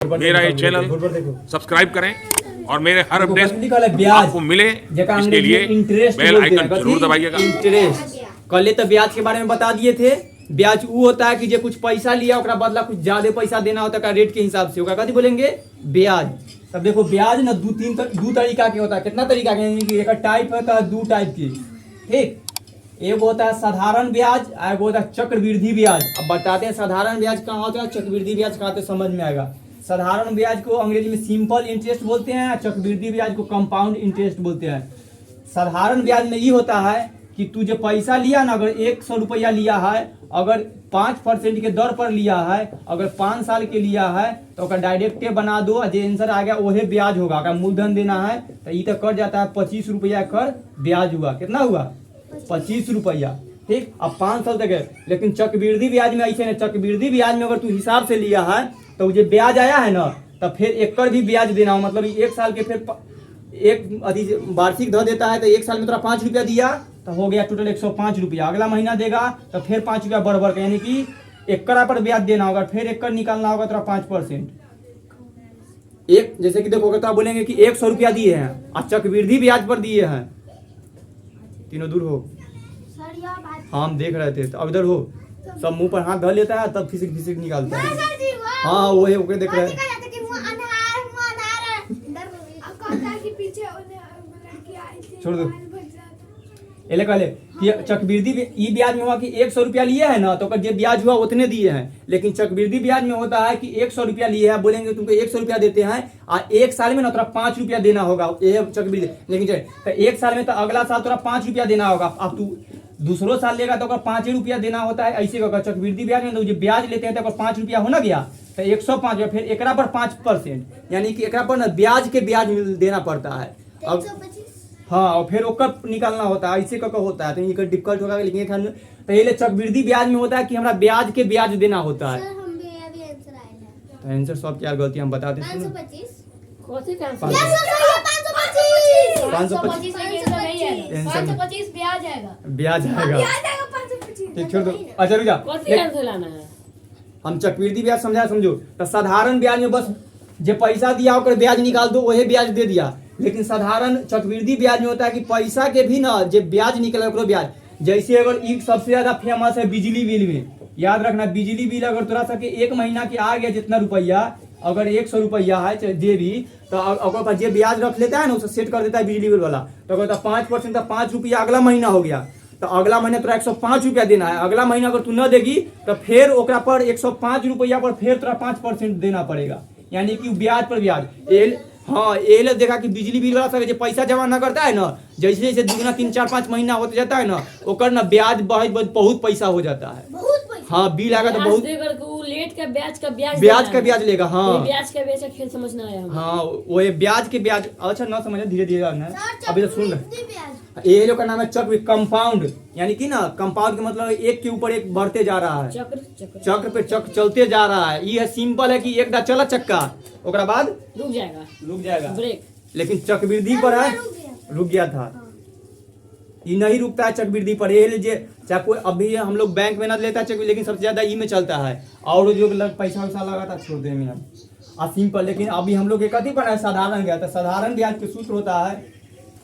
मेरा ये channel subscribe करें और मेरे हर अपडेट आपको मिले, इसके लिए बेल आइकन जरूर दबाइएगा। इंटरेस्ट कल तो ब्याज के बारे में बता दिए थे। ब्याज वो होता है कि जो कुछ पैसा लिया ओकरा बदला कुछ ज्यादा पैसा देना होता है रेट के हिसाब से, कथी बोलेंगे ब्याज। तब देखो ब्याज ना दो तरीका के होता है। कितना तरीका के? एक टाइप होता है, दो टाइप की, ठीक। एक होता है साधारण ब्याज, एक होता है चक्रवृद्धि ब्याज। अब बताते हैं साधारण ब्याज कहाँ होता है, चक्रवृद्धि ब्याज कहाँ तो समझ में आएगा। साधारण ब्याज को अंग्रेजी में सिंपल इंटरेस्ट बोलते हैं, चक्रवृद्धि ब्याज को कंपाउंड इंटरेस्ट बोलते हैं। साधारण ब्याज में ये होता है कि तू जो पैसा लिया ना, अगर 100 रुपया लिया है, अगर 5% के दर पर लिया है, अगर 5 साल के लिया है, तो डायरेक्टे बना दो, जो आंसर आ गया वही ब्याज होगा। अगर मूलधन देना है तो ये तो कर जाता है 25 रुपया कर ब्याज हुआ। कितना हुआ? 25 रुपया, ठीक। अब 5 साल तक है। लेकिन चक्रवृद्धि ब्याज में ऐसे नहीं। चक्रवृद्धि ब्याज में अगर तू हिसाब से लिया है तो जो ब्याज आया है ना, तब फिर एक भी ब्याज देना हो। मतलब 1 साल के फिर एक अति वार्षिक धर देता है तो 1 साल में तोरा 5 रुपया दिया तो हो गया टोटल 105 रुपया। अगला महीना देगा तो फिर 5 रुपया बढ़ के, यानी कि एकड़ पर ब्याज देना होगा। फिर एकड़ निकालना होगा तो 5%। एक जैसे कि देखो तो बोलेंगे कि 100 रुपया दिए हैं और चक्रवृद्धि ब्याज पर दिए हैं। तीनों दूर हो, हम देख रहे थे। तो अब इधर हो, सब मुंह पर हाथ धर लेता है तब फिसिक फिसिक निकालता है। हाँ वो है, ओके देख रहे हैं। छोड़ दो एले कहले कि चक्रवृद्धि ब्याज में हुआ कि 100 रुपया लिए है ना, तो जो ब्याज हुआ उतने दिए हैं। लेकिन चक्रवृद्धि ब्याज में होता है कि 100 रुपया लिए है, बोलेंगे तुमको 100 रुपया देते हैं और 1 साल में ना तोरा 5 रुपया देना होगा। ये चक्रवृद्धि। लेकिन तो 1 साल में तो अगला साल तोरा 5 रुपया देना होगा। अब तू दूसरो साल लेगा तो 5 रुपया देना होता है। ऐसे होगा चक्रवृद्धि ब्याज में। तो जो ब्याज लेते हैं तो 5 रुपया होना गया तो 105, फिर एकरा पर 5%, यानी कि एकरा पर ना ब्याज के ब्याज देना पड़ता है। अब हाँ, और फिर ओकर निकालना होता है। ऐसे का होता है तो ये डिफिकल्ट होगा। लेकिन तो ये चक्रवृद्धि ब्याज में होता है कि हमारा ब्याज के ब्याज देना होता है। तो आंसर सब क्या गलती हम बताते हैं। 525 ब्याज आएगा। ठीक, छोड़ दो। अच्छा रुक जा, हम चक्रवृद्धि ब्याज समझो। तो साधारण ब्याज में बस जो पैसा दिया होकर ब्याज निकाल दो, वही ब्याज दे दिया। लेकिन साधारण चक्रवृद्धि ब्याज में होता है कि पैसा के भी ना जो ब्याज निकले ओकरो ब्याज। जैसे अगर एक सबसे ज्यादा फेमस है बिजली बिल में, याद रखना बिजली बिल अगर तोरा सबके 1 महीना के आ गया जितना रुपया, अगर 100 रुपया है जे भी, तो अगर जो ब्याज रख लेता है ना उसे सेट कर देता है बिजली बिल वाला। तो कहता 5% तो 5 रुपया अगला महीना हो गया। तो अगला महीना तोरा 105 रुपया देना है। अगला महीना अगर तू न देगी तो फिर ओकरा पर 105 रुपया पर फिर तोरा 5% देना पड़ेगा, यानी कि ब्याज पर ब्याज। हाँ ये देखा कि बिजली बिल वाला सब जो पैसा जमा न करता है ना, जैसे जैसे 2 3 4 5 महीना होते जाता है ना, ओकर ना ब्याज बहुत पैसा हो जाता है। हाँ बिल आएगा तो बहुत लेट का ब्याज का ब्याज लेगा। हाँ ब्याज का ब्याज खेल समझना है। हाँ वो ब्याज के ब्याज। अच्छा ना समझे, धीरे धीरे अभी तो सुन रहे। ये लोग का नाम है चक्र कंपाउंड, यानी कि ना कंपाउंड के मतलब एक के ऊपर एक बढ़ते जा रहा है। चक्र पे चक्र चलते जा रहा है। ये सिंपल है कि एक दा चला चक्का ओकरा बाद रुक जाएगा ब्रेक। लेकिन चक्रवृद्धि पर है रुक गया था। ये नहीं रुकता है चक्रवृद्धि पर। ये चाहे कोई अभी हम लोग बैंक में ना लेता है, लेकिन सबसे ज्यादा ई में चलता है। और जो पैसा वैसा लगा था छोड़ देंगे हम सिंपल। लेकिन अभी हम लोग कथी पर है, साधारण ब्याज। तो साधारण ब्याज के सूत्र होता है,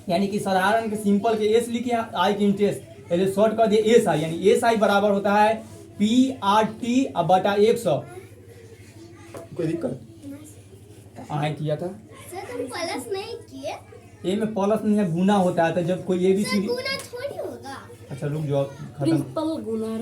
यानी कि साधारण के सिंपल के एस लिखे आई की इंटरेस्ट, पहले शॉर्ट कर दिए एस आई, यानी एस आई बराबर होता है PRT बटा 100। कोई दिक्कत आई किया था सर, तुम प्लस नहीं किए? ए में प्लस नहीं है, गुना होता है। तो जब कोई ABCD गुना थोड़ी होगा। अच्छा रुक जाओ, खत्म।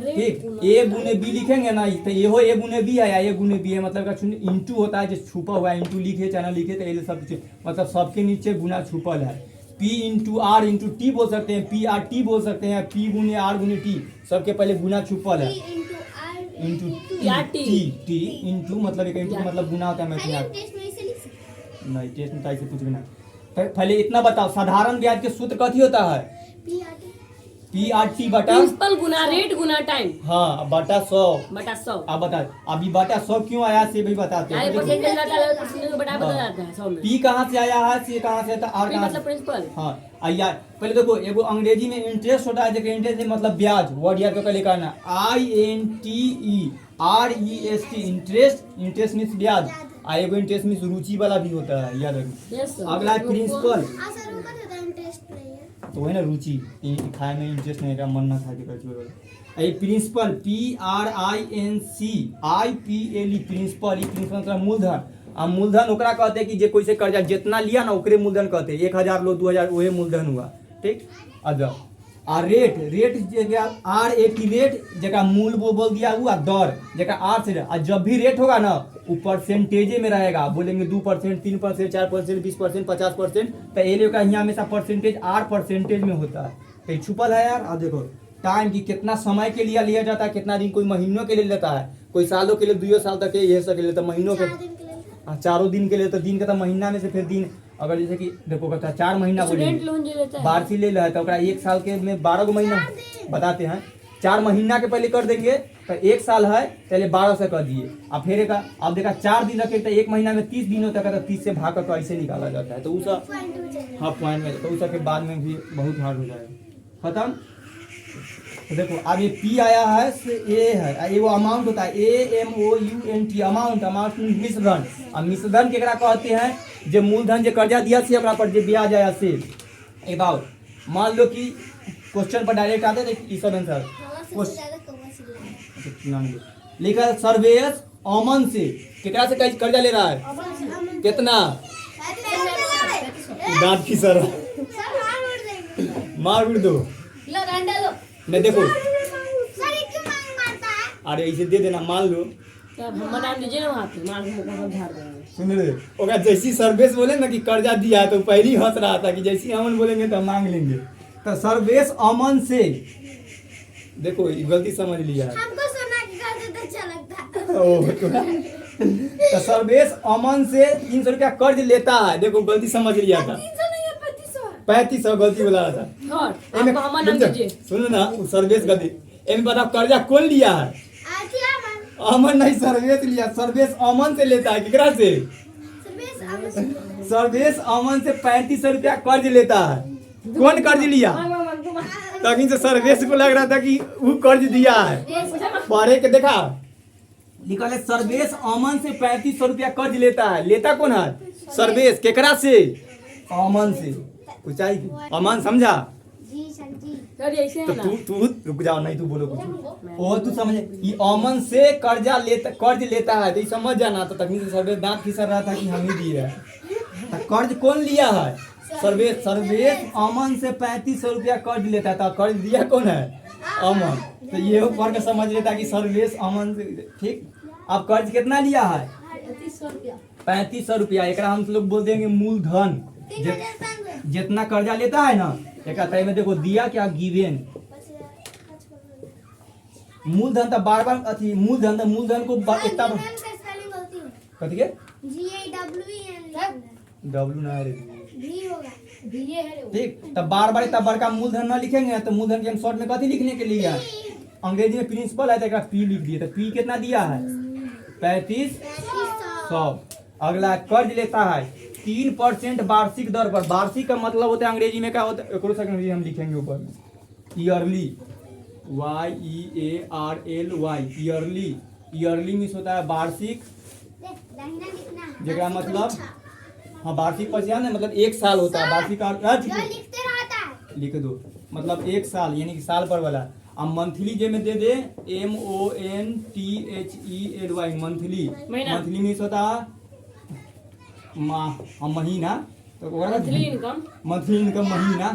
ठीक, ए गुने बी लिखेंगे ना, तो ये हो ए गुने बी है या ए गुने बी है, मतलब का इंटू होता है जो छुपा हुआ है। इंटू लिखे चाहे ना लिखे तो ये सब मतलब सबके नीचे गुना छुपल है। P into R into T बोल सकते हैं, PRT बोल सकते हैं, P गुने आर गुने टी, सबके पहले गुना छुपल है। इंटू टी इंटू मतलब एक इंटू मतलब गुना होता है। मैं नहीं टेस्ट में ऐसे कुछ भी नहीं। तो पहले इतना बताओ, साधारण ब्याज के सूत्र कथी होता है? PRT बटा प्रिंसिपल गुना रेट गुना टाइम। हाँ बटा 100। अब बता, अभी बटा 100 क्यों आया से भी बताते हैं। P कहाँ से आया है, C कहाँ से आता है, R कहाँ से? प्रिंसिपल। हाँ आइया पहले देखो, एगो अंग्रेजी में इंटरेस्ट होता है, जो इंटरेस्ट मतलब ब्याज। वर्ड याद करके लिखा ना, INTEREST इंटरेस्ट। इंटरेस्ट मीन्स ब्याज। एगो इंटरेस्ट में रुचि वाला भी होता है, याद रखिए। Yes sir. अगला है प्रिंसिपल, सर रुका था इंटरेस्ट नहीं है। तो है ना रुचि, खाए में इंटरेस्ट नहीं है, मन ना खा के कर ये प्रिंसिपल PRINCIPLE प्रिंसिपल, ई प्रिंसिपल मतलब मूलधन। आ मूलधन ओकरा कहते हैं कि जे कोई से कर्जा जितना लिया ना ओकरे मूलधन कहते हैं। 1000 लो 2000 वही मूलधन हुआ, ठीक। अच्छा आ रेट, रेट जगह RAT रेट जगह मूल वो बोल दिया हुआ दर जगह R से। और जब भी रेट होगा ना वो परसेंटेजे में रहेगा, बोलेंगे 2%, 3%, 4%, 20%, 50%, तो ये लोग का यहाँ हमेशा परसेंटेज R परसेंटेज में होता है। कहीं छुपल है यार। अब देखो टाइम की कितना समय के लिए लिया जाता है, कितना दिन, कोई महीनों के लिए लेता है, कोई सालों के लिए, 2 साल तक के, ये सब के लिए, तो महीनों के 4 दिन के लिए। 4 दिन के लिए, तो दिन का तो महीना में से फिर दिन, अगर जैसे कि देखो कहता है 4 महीना स्टूडेंट बोलेंगे, लोन जो लेता है वार्षिक ले रहा है तो ओकरा 1 साल के में 12 गो महीना बताते हैं। 4 महीना के पहले कर देंगे तो 1 साल है, पहले 12 से कर दिए। अब फिर अब देखा 4 दिन रखे तो 1 महीना में 30 दिन होता है, तो 30 से भाग कर ऐसे निकाला जाता है। तो उस हाँ पॉइंट में, तो उस के बाद में भी बहुत हार्ड हो जाएगा। खत्म। तो देखो अब ये P आया है से A है, ये वो अमाउंट होता है AMOUNT अमाउंट, अमाउंट मिश्रधन। अब मिश्रधन केकरा कहते हैं, जो मूलधन जो कर्जा दिया से ओकरा पर जो ब्याज आया से। एक बात मान लो कि क्वेश्चन पर डायरेक्ट आते हैं ई सब आंसर हमारे से ज्यादा कमर्शियल है। लिखा है सर्वेश अमन से केकरा से कर्जा ले रहा है, कितना दांत की सर मार उड़ दो लो रंडा लो नहीं। देखो सर ये क्यों मारता है? अरे इसे दे देना, मान लो तब हम बना दीजिए ना वहाँ पे, मार हम झाड़ देंगे। सुन रहे ओका जैसी सर्वेश बोले ना कि कर्जा दिया है तो पहले ही हंस रहा था कि जैसी अमन बोलेंगे तो मांग लेंगे। तो सर्वेश अमन से, देखो ये गलती समझ लिया है। हमको सोना की गाड़ी तो अच्छा लगता है। ओह, तो सर्वेश अमन से 300 रुपया कर्ज लेता है। देखो गलती समझ लिया था, 300 नहीं है 3500 है। 3500 गलती बोला था। और आपको हमारा नाम दीजिए। सुनो ना सर्वेश गलती एम बताओ कर्जा कौन लिया है? आती है मन। अमन नहीं सर्वेश लिया, सर्वेश अमन से लेता है। केकरा से? सर्वेश अमन से 3500 रुपया कर्ज लेता है। कौन कर्ज लिया? तभी से सर्वेश को लग रहा था कि वो कर्ज दिया है। पढ़े के देखा लिखा है सर्वेश अमन से 3500 रुपया कर्ज लेता है। लेता कौन है? सर्वेश। केकरा से? अमन से। कुछ चाहिए अमन, समझा? जी सर जी। सर ऐसे है तो ना, तू रुक जाओ, नहीं तू बोलो कुछ। ओ तू समझ, ये अमन से कर्ज लेता है, तो ये समझ जाना। तो तकनीक से सर्वेश दांत खिसर रहा था कि हम ही दिए हैं। तो कर्ज कौन लिया है? सर्वेश। सर्वेश अमन से 3500 रुपया कर्ज लेता है, तो कर्ज दिया कौन है? अमन। तो ये पढ़ के समझ लेता कि सर्वेश अमन से, ठीक। अब कर्ज कितना लिया है? 3500 रुपया। एक हम लोग बोल देंगे मूलधन। जितना कर्जा लेता है ना एक में देखो दिया क्या, गिवेन। मूलधन तो बार बार अथी मूलधन को इतना कथी के डब्ल्यू ना रे ठीक। तब बार बार इतना बड़का मूलधन ना लिखेंगे तो मूलधन के हम शॉर्ट में कथी लिखने के लिए अंग्रेजी में प्रिंसिपल है तो P लिख दिए। तो P कितना दिया है? 3500। अगला कर्ज लेता है 3% वार्षिक दर पर। वार्षिक का मतलब होता है अंग्रेजी में क्या होता है, एक अंग्रेजी हम लिखेंगे ऊपर में, yearly, YEARLY, yearly. Yearly means होता है वार्षिक, जगह मतलब हाँ वार्षिक पर मतलब 1 साल होता है वार्षिक। लिख दो मतलब 1 साल यानी कि साल पर वाला। अब मंथली जे में दे दे MONTHELY मंथली। मंथली मीन्स होता है महीना। तो मंथली इनकम, मंथली इनकम महीना।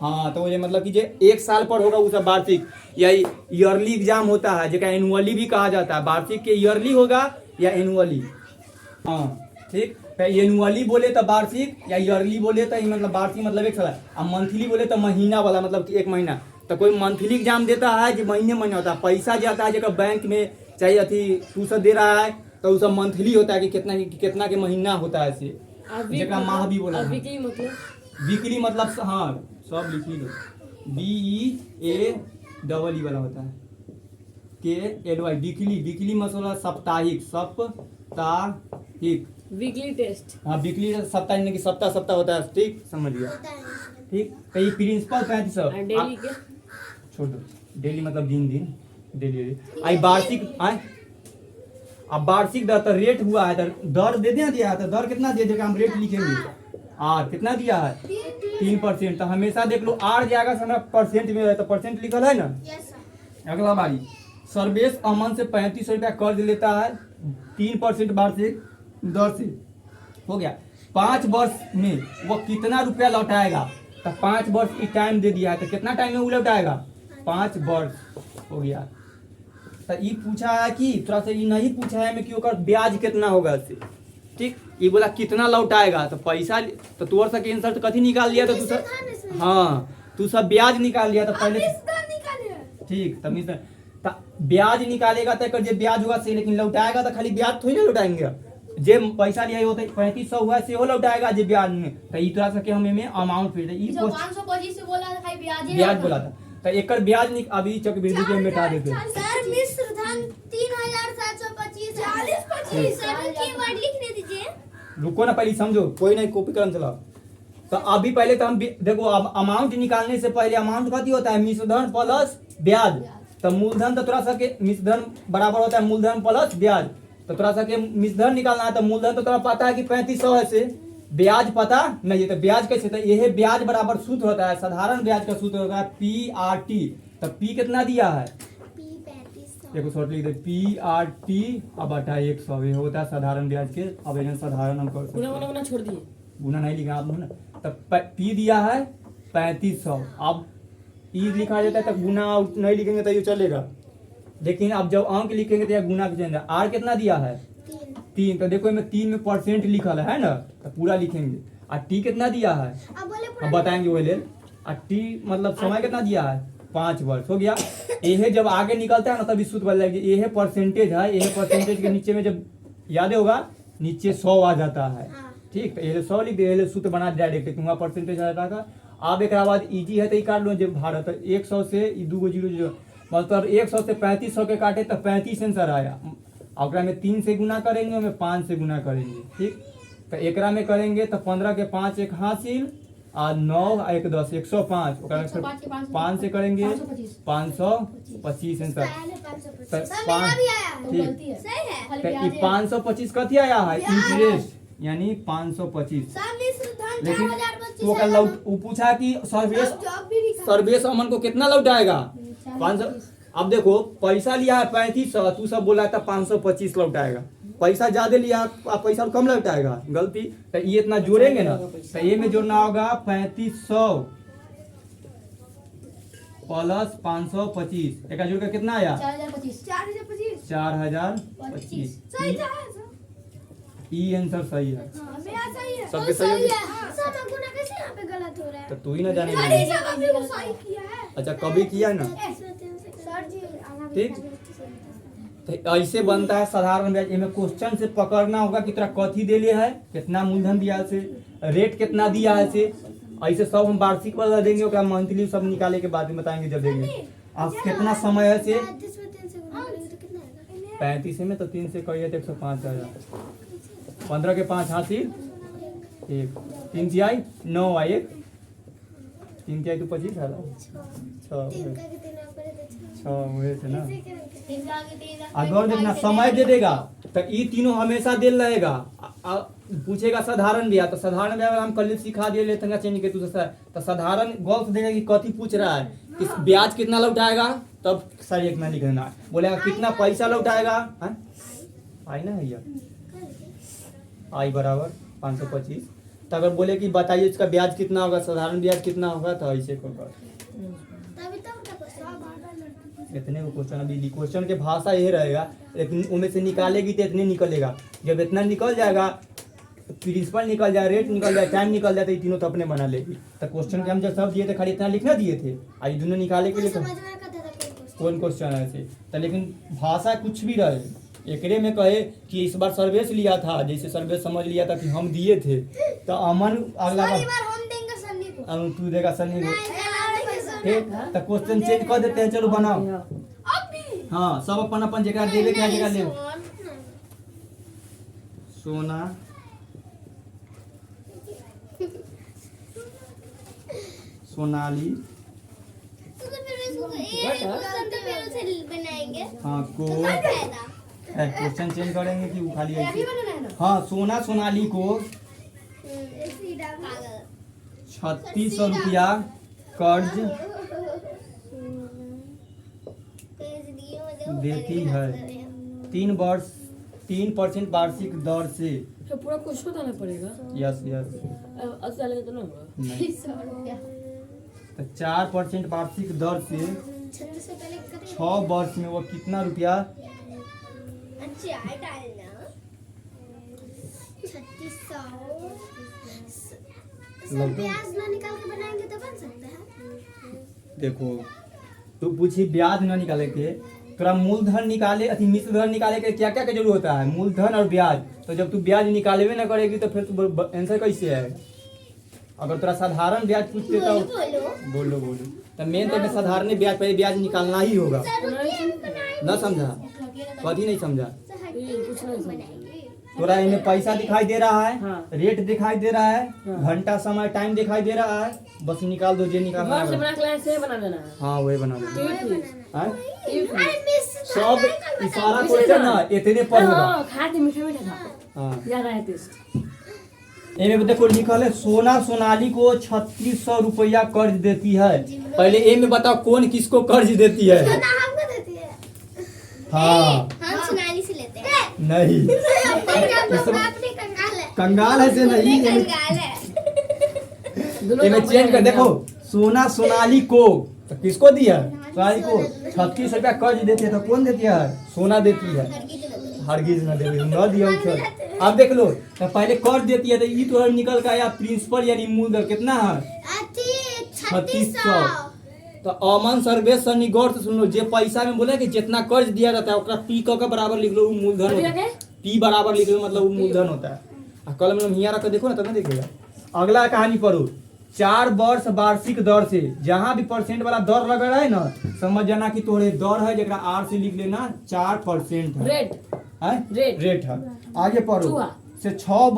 हाँ तो ये मतलब कि जो 1 साल पर होगा उसका वार्षिक या ईयरली एग्जाम होता है, जगह एनुअली भी कहा जाता है। वार्षिक के ईयरली होगा या एनुअली। हाँ ठीक। एनुअली बोले तो वार्षिक या ईयरली बोले तो मतलब वार्षिक मतलब 1 साल। अब मंथली बोले तो महीना वाला मतलब कि 1 महीना। तो कोई मंथली एग्जाम देता है जो महीने महीने होता है। पैसा जाता है जगह बैंक में चाहे अथी टूसन दे रहा है तो उसका मंथली होता है कि कितना के महीना होता है। ऐसे जगह माह भी बोला। वीकली मतलब, वीकली मतलब हाँ सब लिख लो, BEAEE वाला होता है KLY वीकली। वीकली मतलब साप्ताहिक, साप्ताहिक। Weekly test. हाँ वीकली सप्ताह यानी कि सप्ताह होता है, ठीक समझ लिया। ठीक। तो ये प्रिंसिपल 3500। डेली के छोड़ दो, डेली मतलब दिन डेली। आई वार्षिक अब वार्षिक दर तो रेट हुआ है तो दर दे दिया है तो दर कितना दे देगा हम रेट लिखेंगे आर कितना दिया है 3%। तो हमेशा देख लो आर जाएगा से हमारा परसेंट में है तो परसेंट लिखल है ना। Yes sir. अगला बारी सर्वेश अमन से 3500 रुपया कर्ज लेता है 3% वार्षिक दर से हो गया। 5 वर्ष में वो कितना रुपया लौटाएगा तो 5 वर्ष की टाइम दे दिया है तो कितना टाइम में वो लौटाएगा 5 वर्ष हो गया। तो ये पूछा है कि थोड़ा सा ये नहीं पूछा है मैं कि ओकर ब्याज कितना होगा इससे ठीक। ये बोला कितना लौटाएगा तो पैसा तो तोर सा के आंसर तो कथी निकाल लिया तो तू सब हाँ तू सब ब्याज निकाल लिया तो पहले ठीक तमीज तो ब्याज निकालेगा तो जो ब्याज हुआ से लेकिन लौटाएगा तो खाली ब्याज थोड़ी ना लौटाएंगे जे पैसा लिया होता है 3500 हुआ से वो लौटाएगा जे ब्याज में तो ई तरह से हम में अमाउंट फिर ई 525 से बोला था खाली ब्याज बोला था तो एकर ब्याज अभी चक्रवृद्धि के मिटा देते सर मिश्र धन 3725 40 सर कीवर्ड लिखने दीजिए। रुको ना पहले समझो कोई नहीं कॉपी कलम चलाओ। तो अभी पहले तो हम देखो अब अमाउंट निकालने से पहले अमाउंट कथी होता है मिश्रधन प्लस ब्याज। तो मूलधन तो थोड़ा सा के मिश्रधन बराबर होता है मूलधन प्लस ब्याज। तो थोड़ा सा के मिश्रधन निकालना है तो मूलधन तो थोड़ा पता है कि 3500 है से ब्याज पता नहीं है तो ब्याज कैसे था यह ब्याज बराबर सूत्र होता है साधारण ब्याज का सूत्र होता है PRT। तो P कितना दिया है देखो शॉर्ट लिख दे PRT अब बटा 100 ये होता है साधारण ब्याज के आवेदन साधारण हम कर सकते हैं गुना छोड़ दिए गुना नहीं लिखा आप ना। तो P दिया है 3500 अब ई लिखा जाता है तो गुना नहीं लिखेंगे तो ये चलेगा लेकिन अब जब अंक लिखेंगे तो यह गुना के चलेगा। आर कितना दिया है 3 तो देखो इसमें 3 में परसेंट लिखल है ना तो पूरा लिखेंगे। और टी कितना दिया है अब बताएंगे वो ले। और टी मतलब समय कितना दिया है 5 वर्ष हो गया। यह जब आगे निकलता है ना तभी सूत्र बदल जाएगी। यह परसेंटेज है यह परसेंटेज के नीचे में जब याद होगा नीचे 100 आ जाता है ठीक। तो ये 100 लिख दे सूत्र बना डायरेक्ट वहाँ परसेंटेज आ जाता है। अब एक बाद इजी है तो ये काट लो जब भारत 100 से 2 0 मतलब 100 से 3500 के काटे तो 35 आंसर आया। और में 3 से गुना करेंगे में 5 से गुना करेंगे ठीक। तो एकरा में करेंगे तो 15 के 5 एक हासिल और 9 एक 10 105 5 से करेंगे 525 आंसर। तो 525 कथी आया है इंटरेस्ट यानी 525 लेकिन वो पूछा कि सर्वेश अमन को कितना लौटाएगा 500। अब देखो पैसा लिया है 3500 तू सब बोला था 525 लौटाएगा पैसा ज्यादा लिया आप पैसा कम लौटाएगा गलती। तो ये इतना जोड़ेंगे ना तो ये में जोड़ना होगा 3500 प्लस 525 एक जोड़ कर कितना आया 4025 ई आंसर सही है सबके सही है तो तू ही ना जाने अच्छा कभी किया ना ठीक। तो ऐसे बनता है साधारण ब्याज। इनमें क्वेश्चन से पकड़ना होगा कि तेरा कथी दे है कितना मूलधन दिया है से रेट कितना दिया है से ऐसे सब हम वार्षिक बता देंगे और मंथली सब निकाले के बाद में बताएंगे जब देंगे। अब कितना समय है से 35 में तो 3 से कहिए तो 105 आ जाता 15 के 5 हासिल 1 3 तिहाई 9 आई 1 3 तिहाई तो 25 है 6 हुए थे ना। अगर देखना समय दे देगा तो ये तीनों हमेशा दे रहेगा। पूछेगा साधारण ब्याज तो साधारण ब्याज हम कल सिखा दिए लेते चेंज के तो साधारण गल्त देगा कि कथी पूछ रहा है कि ब्याज कितना लौटाएगा तब सर एक में लिख देना बोलेगा कितना पैसा लौटाएगा आई ना भैया आई बराबर 525। तो अगर बोले कि बताइए इसका ब्याज कितना होगा साधारण ब्याज कितना होगा तो ऐसे इतने क्वेश्चन अभी क्वेश्चन के भाषा यही रहेगा लेकिन उनमें से निकालेगी तो इतने निकलेगा। जब इतना निकल जाएगा प्रिंसिपल निकल जाए रेट निकल जाए टाइम निकल जाए तो ये तीनों तो अपने बना लेगी। तो क्वेश्चन के हम जब सब दिए थे खाली इतना लिखना दिए थे आज दोनों निकाले के लिए कौन क्वेश्चन है ऐसे तो लेकिन भाषा कुछ भी रहे एकरे में कहे कि इस बार सर्वेश लिया था जैसे सर्वेश समझ लिया था कि हम दिए थे तो अमन अगला बार तू देगा सन्नी ठीक। तो क्वेश्चन चेंज कर देते हैं चलो बनाओ हाँ सब अपन अपन जगह देवे क्या जगह ले सोना सोनाली हाँ को क्वेश्चन चेंज करेंगे कि वो खाली अभी ऐसे? बनाना है ना हाँ, सोना सोनाली को सीधा कागज 3600 रुपया कर्ज पेज दिए मुझे देती है 3% वार्षिक दर से। तो पूरा कुछ बताना पड़ेगा। Yes yes. 80 साल का तो ना होगा। नहीं, 100 रुपया तो 4% वार्षिक दर से 36 से पहले करें 6 वर्ष में वो कितना रुपया? अच्छा है डालना 3600 सर प्याज ना निकाल के बनाएंगे तो बन सकता है। देखो, तू पूछी ब्याज न निकाले के, तोरा मूलधन निकाले अथी मिश्र धन निकाले के क्या क्या जरूरत होता है? मूलधन और ब्याज। तो जब तू ब्याज निकालेबे ना करेगी तो फिर तू आंसर कैसे है? अगर तोरा साधारण ब्याज पूछते तो बोलो बोलो तो मेन तो साधारण ब्याज पहले ब्याज निकालना ही होगा। ना समझा? कभी नहीं समझा? कुछ नहीं समझा। तोरा इनमें पैसा दिखाई दे रहा है, हाँ। रेट दिखाई दे रहा है, हाँ। घंटा समय टाइम दिखाई दे रहा है, बस निकाल दो, जे निकालना घर से है। बना के लाए से बना देना है। हाँ, वही बना दो। हाँ? अरे मिस सब इशारा क्वेश्चन ना इतने पर होगा। खा के मीठा मीठा खा। हाँ, ज्यादा है टेस्ट। इनमें देखो लिखल है सोना सोनाली को 3600 रुपया कर्ज देती है। पहले ए में बताओ कौन किसको कर्ज देती है? ना हमको देती है हाँ, हम सोनाली से लेते हैं नहीं, अपने कंगाल है कंगाल है से नहीं। कंगाल है इनमें चेंज कर देखो, सोना सोनाली को तो किसको दिया? सोनाली को 3600 रुपया कर्ज देती है। तो कौन देती है? सोना देती है। हरगिज न देवी न दिया उछल। अब देख लो, तो पहले कर्ज देती है तो ये तो निकल के आया प्रिंसिपल यानी मूलधन कितना है? 3600। तो अमन सर्वेश सन्नी गौर से सुन लो, जे पैसा में बोले कि जितना कर्ज दिया रहता है ओकरा पी के बराबर लिख लो, वो मूलधन होता है। पी बराबर लिख लो मतलब वो मूलधन होता है। आ कल में हिया रख देखो ना तब ना देखिएगा। अगला कहानी पढ़ो। 4 वर्ष वार्षिक दर से, जहाँ भी परसेंट वाला दर लग रहा है ना, समझ जाना कि तोरे दर है जरा आर से लिख लेना 4% है। रेट रेट है। आगे पढ़ो चूहा। से 6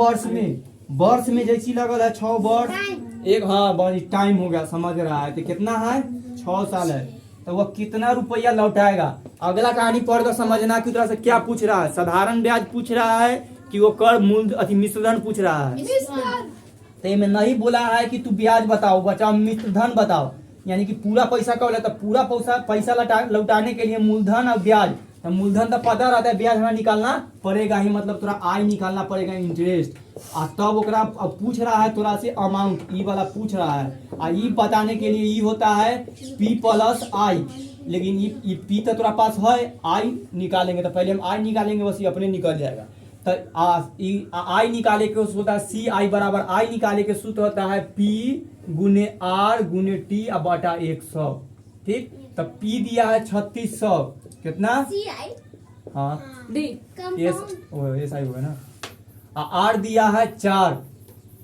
वर्ष में जैसी लगल है 6 वर्ष एक, हाँ टाइम हो गया, समझ रहा है। तो कितना है? 6 साल है। तो वो कितना रुपया लौटाएगा? अगला कहानी पढ़कर समझना कि तरह से क्या पूछ रहा है। साधारण ब्याज पूछ रहा है कि वो कर मूल अति मिश्रधन पूछ रहा है। तो इनमें नहीं बोला है कि तू ब्याज बताओ, बचाओ मिश्रधन बताओ, यानी कि पूरा पैसा कब लेता? पूरा पैसा लौटाने के लिए मूलधन और ब्याज। तो मूलधन तो पता रहता है, ब्याज हमें निकालना पड़ेगा ही, मतलब तोरा आय निकालना पड़ेगा, इंटरेस्ट। आ तब ओकरा अब पूछ रहा है तोरा से अमाउंट, ई वाला पूछ रहा है। आ ई बताने के लिए ई होता है पी प्लस आई, लेकिन ई पी तो तोरा पास है, आई निकालेंगे तो पहले हम आई निकालेंगे, बस ये अपने निकल जाएगा। तो आई निकाले के सूत्र होता है सी आई बराबर आई निकाले के सूत्र होता है पी गुने आर गुने टी अब बटा 100। ठीक, तो पी दिया है 3600, कितना? हाँ डी एस आई होगा ना। आर दिया है 4,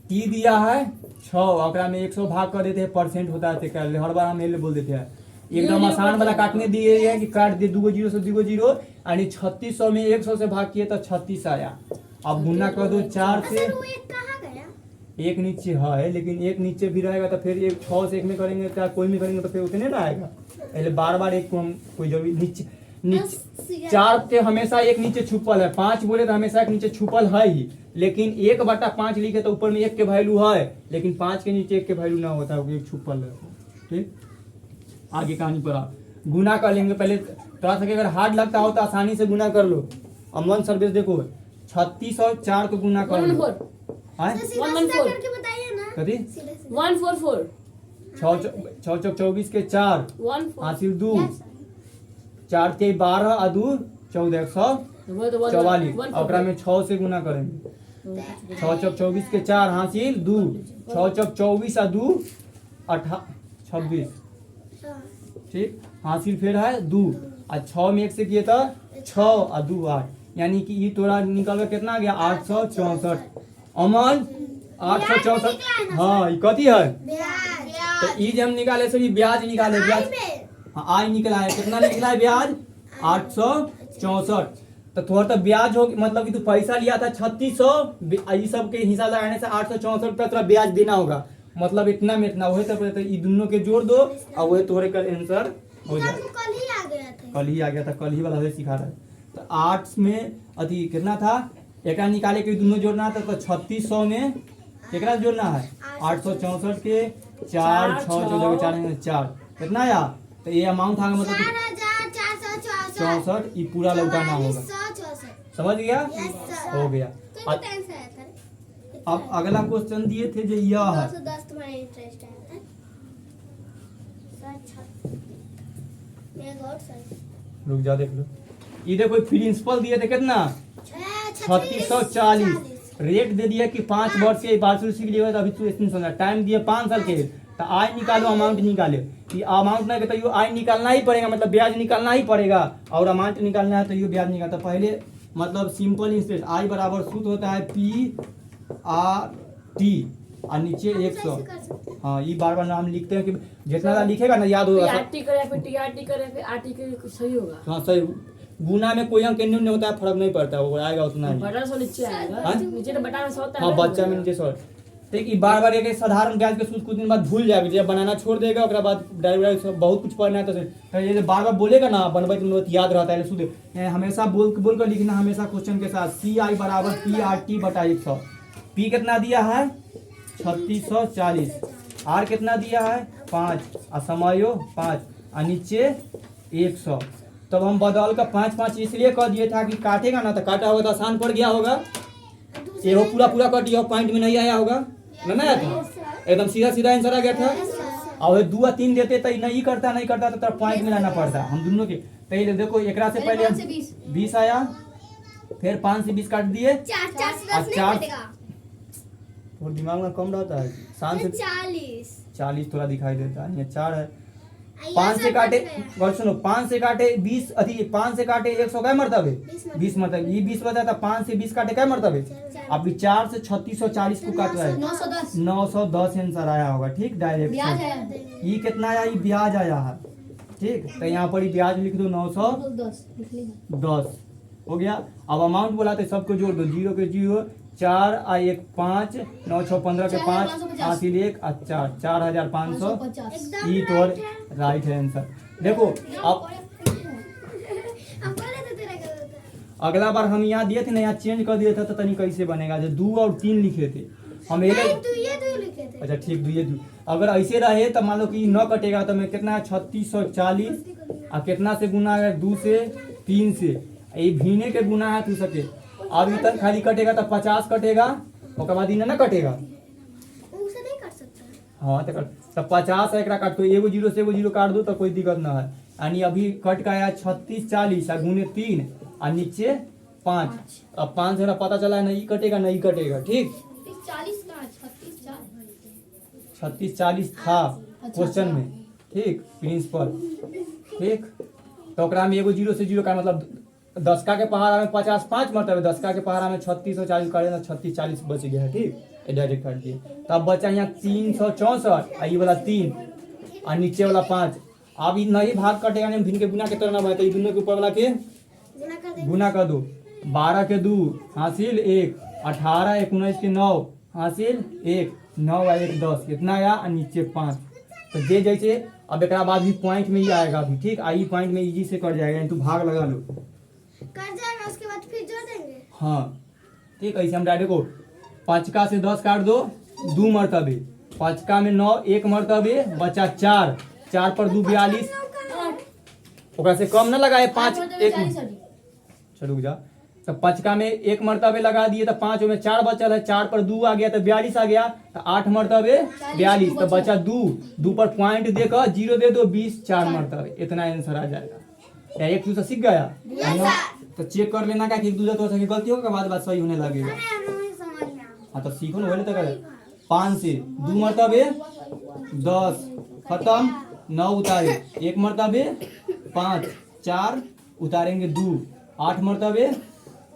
टी दिया है 6, ओकरा में 100 भाग कर देते हैं, परसेंट होता है। हर बार हम एल बोल देते हैं। एकदम आसान वाला काटने दिए है कि काट दिए 2 जीरो से 2 जीरो, यानी 3600 में 100 से भाग किए तो 36 आया। अब गुना कर दो 4 से, एक नीचे है लेकिन एक नीचे भी रहेगा तो फिर एक 6 से 1 में करेंगे तो कोई में करेंगे तो फिर उतने ना आएगा। पहले बार एक को हम कोई जरूरी नीचे 4 के हमेशा एक नीचे छुपल है, 5 बोले तो हमेशा एक नीचे छुपल है ही, लेकिन 1/5 लिखे तो ऊपर में 1 के वैल्यू है, लेकिन 5 के नीचे 1 के वैल्यू ना होता है, एक छुपल है। ठीक, आगे कहानी पर आप गुना कर लेंगे। पहले थोड़ा सा अगर हार्ड लगता हो तो आसानी से गुना कर लो। अमन सर्विस देखो 36 और 4 को गुना कर लो। 114 कथी 144 6 चौक 24 के 4 हासिल 2, 4 के 12 आ 2 14 144। ओकरा में 6 से गुना करेंगे। 6 चौक 24 के 4 हासिल 2, 6 चौक 24 आ 2 26। ठीक, हासिल फिर है 2 और 6 में 1 से किए तो 6 और 2 8, यानी कि ये तोड़ा निकल कर कितना आ गया 864। अमन 864। हाँ, ये कथी है? तो ई जब हम निकाले सो ये ब्याज निकाले, ब्याज हाँ आई निकला है, कितना निकला है ब्याज 864। तो थोड़ा तो ब्याज हो मतलब कि तू पैसा लिया था 3600, ये सब के हिसाब लगाने से 864 रुपया तेरा ब्याज देना होगा, मतलब इतना में इतना वही तो ये दोनों के जोड़ दो और वही तुम्हारे का आंसर हो जाए। कल ही आ गया था, कल ही वाला से सिखा रहा है। तो 8 में अति कितना था, एक निकाले के दोनों जोड़ना था, तो 3600 में केकरा जोड़ना है 864 के 4 6 14 के 4 कितना आया, तो ये अमाउंट आ गया मतलब 4464, ये पूरा लौटाना होगा। समझ गया, हो गया। अब अगला क्वेश्चन दिए थे जो यह है, 210 तुम्हारा इंटरेस्ट है रुक जा देख लो, ये देखो प्रिंसिपल दिए थे कितना 3640, रेट दे दिया कि 5 वर्ष के वार्षिक सीख लिया, अभी तू इसमें समझा, टाइम दिया 5 साल के, तो आय निकालो अमाउंट निकाले, कि अमाउंट नहीं कहता ये आय निकालना ही पड़ेगा, मतलब ब्याज निकालना ही पड़ेगा, और अमाउंट निकालना है तो ये ब्याज निकालता। पहले मतलब सिंपल इंटरेस्ट आई बराबर सूत्र होता है PRT और नीचे 100। हाँ, ये बार बार नाम लिखते हैं कि जितना लिखेगा ना याद होगा। टीआरटी करे फिर टीआरटी करे फिर आरटी करे सही होगा। हाँ सही, गुना में कोई अंक नहीं होता है, फर्क नहीं पड़ता, वो आएगा उतना ही। बटा 100 नीचे आएगा, नीचे तो बटा 100 होता है। हाँ, बच्चा में नीचे 100। देखिए बार बार एक साधारण ब्याज के सूत्र कुछ दिन बाद भूल जाएगा, जब बनाना छोड़ देगा उसके बाद डायरेक्ट बहुत कुछ पढ़ना है, तो ये बार बार बोलेगा ना बनबे तो याद रहता है। सूत्र हमेशा बोल कर लिखना, हमेशा क्वेश्चन के साथ CI बराबर PRT बटा 100। P कितना दिया है 3640, R कितना दिया है 5 और समयो 5 और नीचे 100। तब हम बदल का 5 इसलिए कर दिए था कि काटेगा ना, तो काटा होगा तो आसान पड़ गया होगा, ये हो पूरा कट दिया, पॉइंट में नहीं आया होगा ना, एकदम सीधा आंसर आ गया था। और 2 और 3 देते तो नहीं करता तो पॉइंट में लाना पड़ता हम दोनों के। पहले देखो एकरा से पहले 20 आया, फिर 5 से 20 काट दिए, 4 और दिमाग में कम रहता है, 7 से 40 थोड़ा दिखाई देता है, ये 4 है। 5 से काटे, सुनो 5 से काटे 20, अति 5 से काटे 100 क्या मरतबे 20 मरतबे, ये 20 बचा था, 5 से 20 काटे क्या मरतबे, अभी 4 से 3640 को काट रहा है 910 आंसर आया होगा। ठीक, डायरेक्ट ये कितना आया, ये ब्याज आया है। ठीक, तो यहाँ पर ब्याज लिख दो 910 हो गया। अब अमाउंट बोला तो सबको जोड़ दो, 0 के 0, 4 और 1 5, 9 6 15 के 5, 5 1 और 4, 4550। ये तो राइट है आंसर। देखो अब अगला बार हम यहाँ दिए थे ना, यहाँ चेंज कर दिया था तो तनी कैसे बनेगा, जो 2 और 3 लिखे थे हम एक। अच्छा ठीक, 2 अगर ऐसे रहे तो मान लो कि न कटेगा तो मैं कितना है 3640 और कितना से गुना है 2 से 3 से, ये भीने के गुना है 2 सके। अब इतना खाली कटेगा तो 50 कटेगा, उसके बाद इन्हें ना कटेगा। हाँ तो 50 है काट, तो एगो 0 से एगो 0 काट दो तो कोई दिक्कत ना है। यानी अभी कट का आया 3640 और गुने 3 और नीचे 5। अब 5 से पता चला नहीं कटेगा। ठीक, 3640 था क्वेश्चन में। ठीक, प्रिंसिपल। ठीक, तो ओकरा में एगो 0 से 0 का मतलब 10 का के पहाड़ा में 50 5 मरतबे, 10 का के पहाड़ा में 3640 करे तो 3640 बच गया है। ठीक, डायरेक्ट काट दिए। तब बचा यहाँ 364 ये वाला 3 और नीचे वाला 5। अब ये नहीं भाग कटेगा नहीं, भिन्न के गुना के तरह ना भाई, तो ये दोनों के ऊपर वाला के गुना कर दो। 12 के 2 हासिल 1, 18 19 के 9 हासिल 1, 9 और 1 10, कितना आया और नीचे 5। तो जे जैसे अब एक बाद भी पॉइंट में ही आएगा अभी। ठीक, आई पॉइंट में इजी से कट जाएगा, तू भाग लगा लो कर जाएगा, उसके बाद फिर जोड़ देंगे। हाँ ठीक, ऐसे हम डायरेक्ट को 5 का से 10 काट दो 2 मरतबे, 5 का में 9 1 मरतबे, बचा 4, 4 पर 2 42, ओकरा से कम ना लगाए 5 1 चलो जा। तो 5 का में 1 मरतबे लगा दिए तो 5 में 4 बचल है, 4 पर 2 आ गया तो 42 आ गया, तो 8 मरतबे 42, तो बचा 2 पर पॉइंट देकर 0 दे दो 20, 4 मरतबे, इतना आंसर आ जाएगा। क्या एक दूसरा सीख गया? तो चेक कर लेना का कि एक दूसरा तो सही गलती होगा, बाद बात सही होने लगेगा। हाँ तो सीखो ना, बोले तो करे 5 से 2 मरतबे 10 खत्म, 9 उतारे 1 मरतबे 5, 4 उतारेंगे 2, 8 मरतबे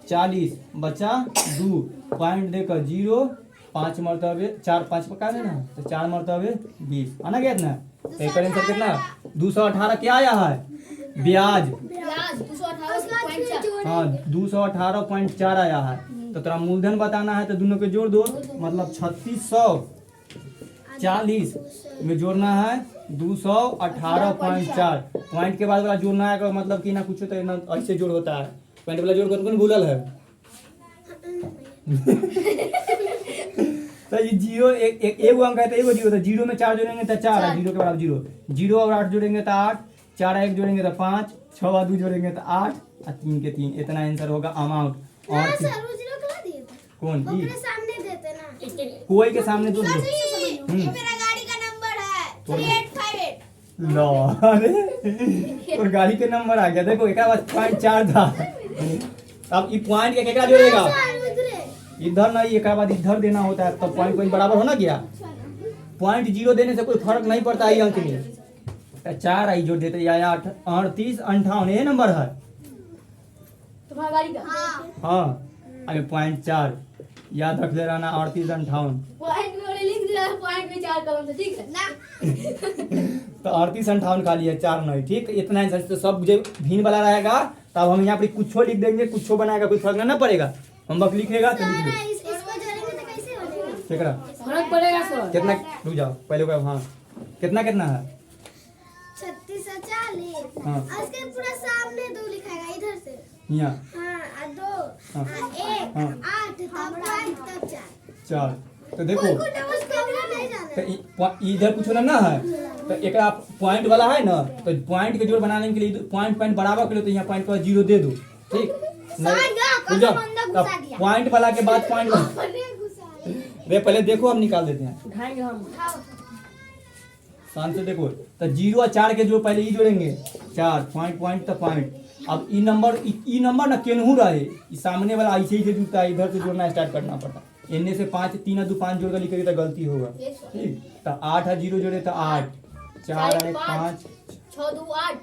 40, बचा 2 पॉइंट देकर 0, 5 मरतबे 4 5 पका लेना, तो 4 मरतबे 20 आना गया ना। एक आंसर कितना 218 क्या आया है ब्याज 218.4। हाँ 218.4 आया है। तो तेरा मूलधन बताना है तो दोनों के जोड़ दो, मतलब 3640 में जोड़ना है 218.4, पॉइंट के बाद वाला जोड़ना है, मतलब कि ना कुछ तो ऐसे जोड़ होता है। पॉइंट वाला जोड़ कौन कौन भूलल है? तो ये जीरो एक अंक है तो एगो जीरो, तो जीरो में 4 जोड़ेंगे तो 4 है, जीरो के बराबर जीरो। 0 और 8 जोड़ेंगे तो 8, 4 1 जोड़ेंगे तो 5, 6 और 2 जोड़ेंगे तो 8 और 3 के 3। इतना आंसर होगा अमाउंट। और ना सर वो जीरो करा दिए थे। कौन वो ई अपने सामने देते ना। कोई के सामने दो ये जीरो। मेरा गाड़ी का नंबर है 3858। लो अरे और गाड़ी के नंबर आ गया। देखो एक बार पॉइंट 4 था। अब ये पॉइंट के केकरा जोड़ेगा? सर उधरे। इधर नहीं, एक बाद इधर देना होता है, तब पॉइंट बराबर होना गया। पॉइंट 0 देने से कोई फर्क नहीं पड़ता है अंक में। 4 आई जोड़ देते या 8 38 58 ये नंबर है। तुम्हारा गाड़ी का हाँ अभी पॉइंट 4 याद रख ले रहना 38 58। पॉइंट में लिख दिया, पॉइंट में 4 कलम से, ठीक है ना तो 38 58 खाली है, 4 नहीं। ठीक इतना आंसर तो सब जो भिन्न वाला रहेगा तब हम यहाँ पे कुछ लिख देंगे, कुछ बनाएगा, कोई फर्क नहीं पड़ेगा। होमवर्क लिखेगा तो लिख दो। इसको जोड़ेंगे तो कैसे बनेगा? केकरा फर्क पड़ेगा सर। कितना रुक जाओ पहले का। हाँ कितना कितना है? 36 और 40। हाँ। और उसके पूरा सामने 2 लिखाएगा इधर से। यहाँ हाँ 2 हाँ। 1 हाँ। 8 तब 5 तब 4। 4 तो देखो कोई को डबल करना नहीं जाने। तो इधर कुछ ना है तो एक पॉइंट वाला है ना, तो पॉइंट के जोड़ बनाने के लिए पॉइंट बराबर कर लो, तो यहाँ पॉइंट का 0 दे दो। ठीक पॉइंट वाला के बाद पॉइंट वे पहले देखो हम निकाल देते हैं। उठाएंगे हम। शांत से देखो तो 0 और 4 के जो पहले ई जोड़ेंगे 4 पॉइंट तो पॉइंट। अब ई नंबर ना केनहू रहे, ई सामने वाला ऐसे ही से जुड़ता है, इधर से जोड़ना स्टार्ट करना पड़ता है। इनमें से 5 3 और 2 5 जोड़ कर लिखेंगे तो गलती होगा। ठीक तो 8 और 0 जोड़े तो 8, 4 और 1 5, 6 2 8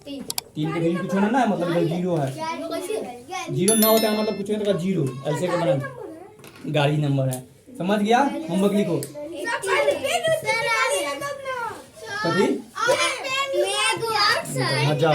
3 3 के भी कुछ ना है, मतलब इधर 0 है। 0 ना होता है मतलब कुछ नहीं तो 0 ऐसे के बना गाड़ी नंबर है। समझ गया? होमवर्क लिखो। कभी मैं 2 8 सर। हाँ, जाओ।